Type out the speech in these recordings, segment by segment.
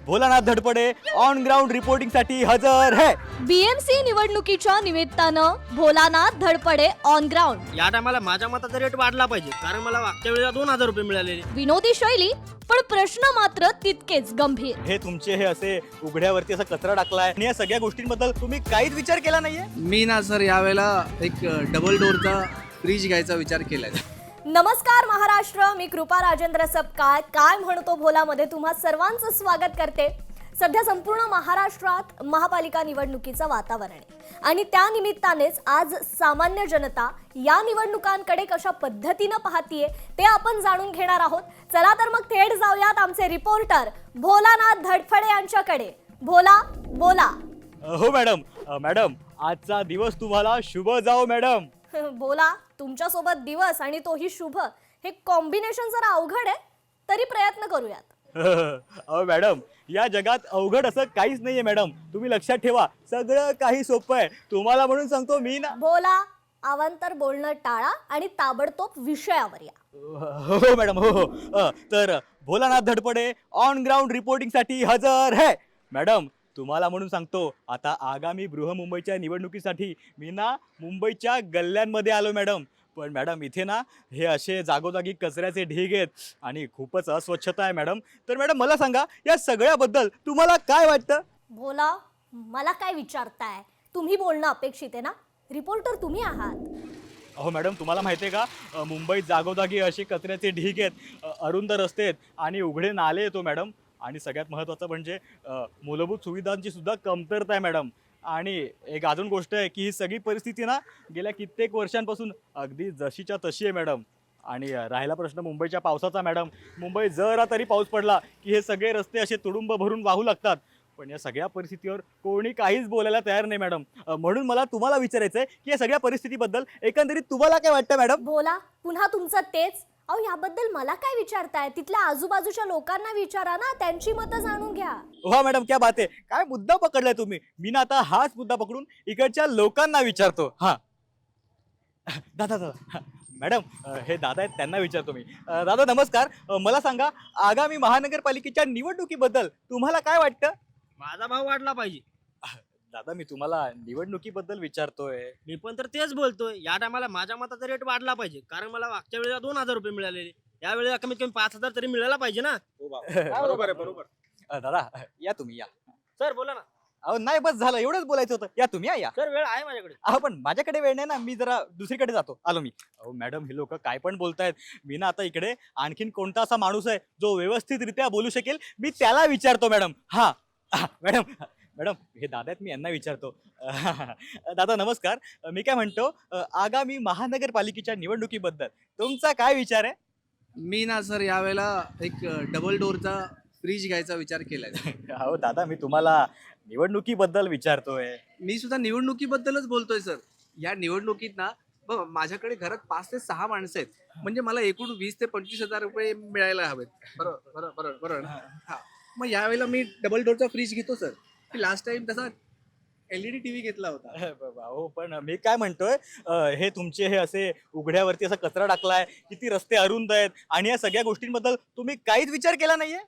Bholanath Dhadpade on ground reporting साठी हजर है। बीएमसी निवडणुकीच्या निमित्तानं भोलानाथ धडपडे ऑन ग्राउंड. या टायमाला माझ्या मताचा रेट वाढला पाहिजे, कारण मला मागच्या वेळेला 2000 रुपये मिळालेले. विनोदी शैली पण प्रश्न मात्र तितकेच गंभीर. हे तुमचे हे असे उघड्यावरती असा कचरा टाकलाय आणि या सगळ्या गोष्टींबद्दल तुम्ही काहीच विचार केला नाहीये? मी ना सर यावेळेला एक डबल डोरचा फ्रीज घ्यायचा विचार केलाय. नमस्कार महाराष्ट्र, मी कृपा राजेंद्र सपकाळ काय म्हणतो भोलामध्ये तुम्हा सर्वांचं स्वागत करते. सध्या संपूर्ण महाराष्ट्रात महापालिका निवडणुकीचं वातावरण आहे आणि त्या निमित्तानेच आज सामान्य जनता या निवडणुकांकडे कशा पद्धतीनं पाहतीये ते आपण जाणून घेणार आहोत. चला तर मग थेट जाऊयात आमचे रिपोर्टर भोलानाथ धडपडे यांच्याकडे. भोला बोला. हो मॅडम. मॅडम आजचा दिवस तुम्हाला शुभ जाओ मॅडम. बोला, तुमच्यासोबत दिवस आणि तोही शुभ, हे कॉम्बिनेशन जरा अवघड आहे, तरी प्रयत्न करूयात. अहो मॅडम, या जगात अवघड असं काहीच नाहीये मॅडम. तुम्ही लक्षात ठेवा, सगळं काही सोपं आहे. तुम्हाला म्हणून सांगतो मी ना. बोला, अवांतर बोलणं टाळा आणि ताबडतोब विषयावर या. हो मॅडम, हो. तर Bholanath Dhadpade on ground reporting साठी हजर है. मॅडम तुम्हाला म्हणून सांगतो, आता आगामी बृहमुंबईच्या निवडणुकीसाठी मी ना मुंबईच्या गल्ल्यांमध्ये आलो मॅडम. पण मॅडम इथे ना हे असे जागोजागी कचऱ्याचे ढीग आहेत आणि खूपच अस्वच्छता आहे मॅडम. तर मॅडम मला सांगा, या सगळ्याबद्दल तुम्हाला काय वाटतं? बोला, मला काय विचारताय? तुम्ही बोलणं अपेक्षित आहे ना, रिपोर्टर तुम्ही आहात. अहो मॅडम, तुम्हाला माहिती आहे का, मुंबईत जागोजागी असे कचऱ्याचे ढीग आहेत, अरुंद रस्ते आहेत आणि उघडे नाले येतो मॅडम. आणि सगळ्यात महत्त्वाचं म्हणजे मूलभूत सुविधांची सुद्धा कमतरता आहे मॅडम. आणि एक अजून गोष्ट आहे की ही सगळी परिस्थिती ना गेल्या कित्येक वर्षांपासून अगदी जशीच्या तशी आहे मॅडम. आणि राहिला प्रश्न मुंबईच्या पावसाचा मॅडम, मुंबई जरा तरी पाऊस पडला की हे सगळे रस्ते असे तुडुंब भरून वाहू लागतात. पण या सगळ्या परिस्थितीवर कोणी काहीच बोलायला तयार नाही मॅडम. म्हणून मला तुम्हाला विचारायचं आहे की या सगळ्या परिस्थितीबद्दल एकंदरीत तुम्हाला काय वाटतं मॅडम? बोला, पुन्हा तुमचं तेच. अहो, याबद्दल मला काय विचारताय? तिथल्या आजूबाजूच्या लोकांना विचारा ना, त्यांची मतं जाणून घ्या. हो मॅडम, क्या बात आहे. काय मुद्दा पकडलाय तुम्ही. मी ना आता हाच मुद्दा पकडून इकडच्या लोकांना विचारतो. हा दादा मॅडम, हे दादा आहेत, त्यांना विचारतो मी. दादा नमस्कार. मला सांगा, आगामी महानगरपालिकेच्या निवडणुकीबद्दल तुम्हाला काय वाटतं? माझा भाव वाढला पाहिजे. दादा मी तुम्हाला निवडणुकीबद्दल विचारतोय. मी पण तर तेच बोलतोय, या टायमाला माझ्या मताचा रेट वाढला पाहिजे, कारण मला मागच्या वेळेला 2000 रुपये मिळालेले. या वेळेला कमीत कमी 5000 तरी मिळायला पाहिजे ना. बरोबर आहे, बरोबर. दादा या, तुम्ही या. सर बोला ना. अहो नाही, बस झालं, एवढंच बोलायचं होतं. या तुम्ही या. सर वेळ आहे माझ्याकडे. अहो पण माझ्याकडे वेळ नाही ना, मी जरा दुसरीकडे जातो, आलो मी. अहो मॅडम, हे लोक काय पण बोलतायत. मी ना आता इकडे आणखीन कोणता असा माणूस आहे जो व्यवस्थितरित्या बोलू शकेल, मी त्याला विचारतो मॅडम. हा मॅडम, मॅडम हे दादा आहेत, मी यांना विचारतो. दादा नमस्कार. मी काय म्हणतो, आगामी महानगरपालिकेच्या निवडणुकीबद्दल तुमचा काय विचार आहे? मी ना सर यावेळेला एक डबल डोरचा फ्रीज घ्यायचा विचार केलाय. अहो दादा, मी तुम्हाला निवडणुकीबद्दल विचारतोय. मी सुद्धा निवडणुकीबद्दलच बोलतोय सर. या निवडणुकीत ना बघ, माझ्याकडे घरात 5 ते 6 माणसं आहेत, म्हणजे मला एकूण 20 ते 25,000 रुपये मिळायला हवेत. बरोबर बरोबर बरोबर. हा, मग यावेळेला मी डबल डोरचा फ्रीज घेतो सर. लास्ट टाइम तसा LED TV घेतला होता. हो पण मी काय म्हणतोय, हे तुमचे हे असे उघड्यावरती असा कचरा टाकलाय, किती रस्ते अरुंद आहेत आणि या सगळ्या गोष्टींबद्दल तुम्ही काहीच विचार केला नाहीये?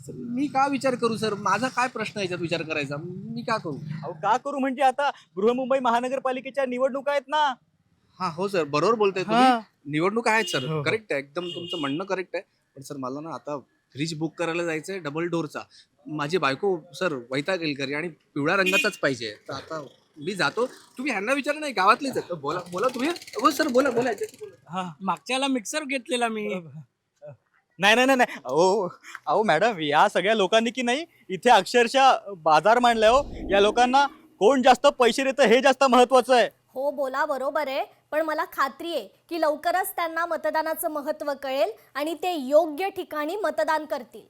सर, मी का विचार करू सर? माझा काय प्रश्न याच्यात विचार करायचा? मी का करू? अहो का करू म्हणजे आता बृहमुंबई महानगरपालिकेच्या निवडणुका आहेत ना. हा हो सर, बरोबर बोलताय हा. तुम्ही. निवडणूक आहेत सर, हो. करेक्ट आहे, एकदम तुमचं म्हणणं करेक्ट आहे. पण सर मला ना आता फ्रीज बुक करायला जायचंय डबल डोरचा. माझी बायको सर वैताग येईल घरी आणि पिवळ्या रंगाचाच पाहिजे. तर आता मी जातो. तुम्ही ह्यांना विचारा, नाही गावातलेच आहेत. बोला बोला तुम्ही. हो सर बोला बोला. मागच्याला मिक्सर घेतलेला मी. नाही नाही नाही नाही. अहो मॅडम, या सगळ्या लोकांनी की नाही इथे अक्षरशः बाजार मांडलाय. हो, या लोकांना कोण जास्त पैसे देतं हे जास्त महत्वाचं आहे. हो बोला, बरोबर आहे. पण मला खात्री आहे की लवकरच त्यांना मतदानाचं महत्त्व कळेल आणि ते योग्य ठिकाणी मतदान करतील.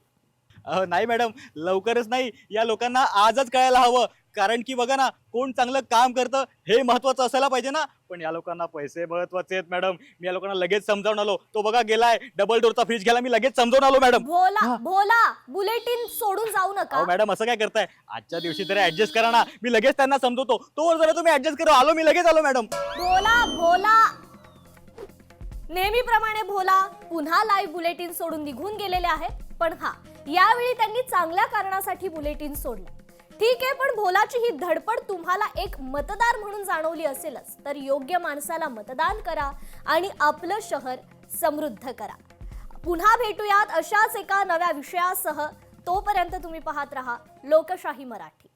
नाही मॅडम, लवकरच नाही, या लोकांना आजच कळायला हवं. कारण की बघा ना, कोण चांगलं काम करतं हे महत्वाचं असायला पाहिजे ना. पण या लोकांना पैसे महत्वाचे आहेत मॅडम. मी या लोकांना लगेच समजावून आलो. तो बघा गेलाय, डबल डोरचा फ्रीज घ्यायला मी लगेच समजावून आलो मॅडम. भोला भोला, बुलेटिन सोडून जाऊ नका. अहो मॅडम, असं काय करताय? आजच्या दिवशी तरी ऍडजस्ट करा ना. मी लगेच त्यांना समजवतो. तोवर जरा तुम्ही ऍडजस्ट करा. आलो मी, लगेच आलो मॅडम. भोला भोला, नेहमीप्रमाणे भोला पुन्हा लाईव्ह बुलेटिन सोडून निघून गेलेले आहे. पण हा, यावेळी त्यांनी चांगल्या कारणासाठी बुलेटिन सोडलं. ठीक आहे, पण भोलाची ही धडपड तुम्हाला एक मतदार म्हणून जाणवली असेलच, तर योग्य माणसाला मतदान करा आणि आपलं शहर समृद्ध करा. पुन्हा भेटूयात अशाच एका नव्या विषयासह. तोपर्यंत तुम्ही पाहत रहा लोकशाही मराठी.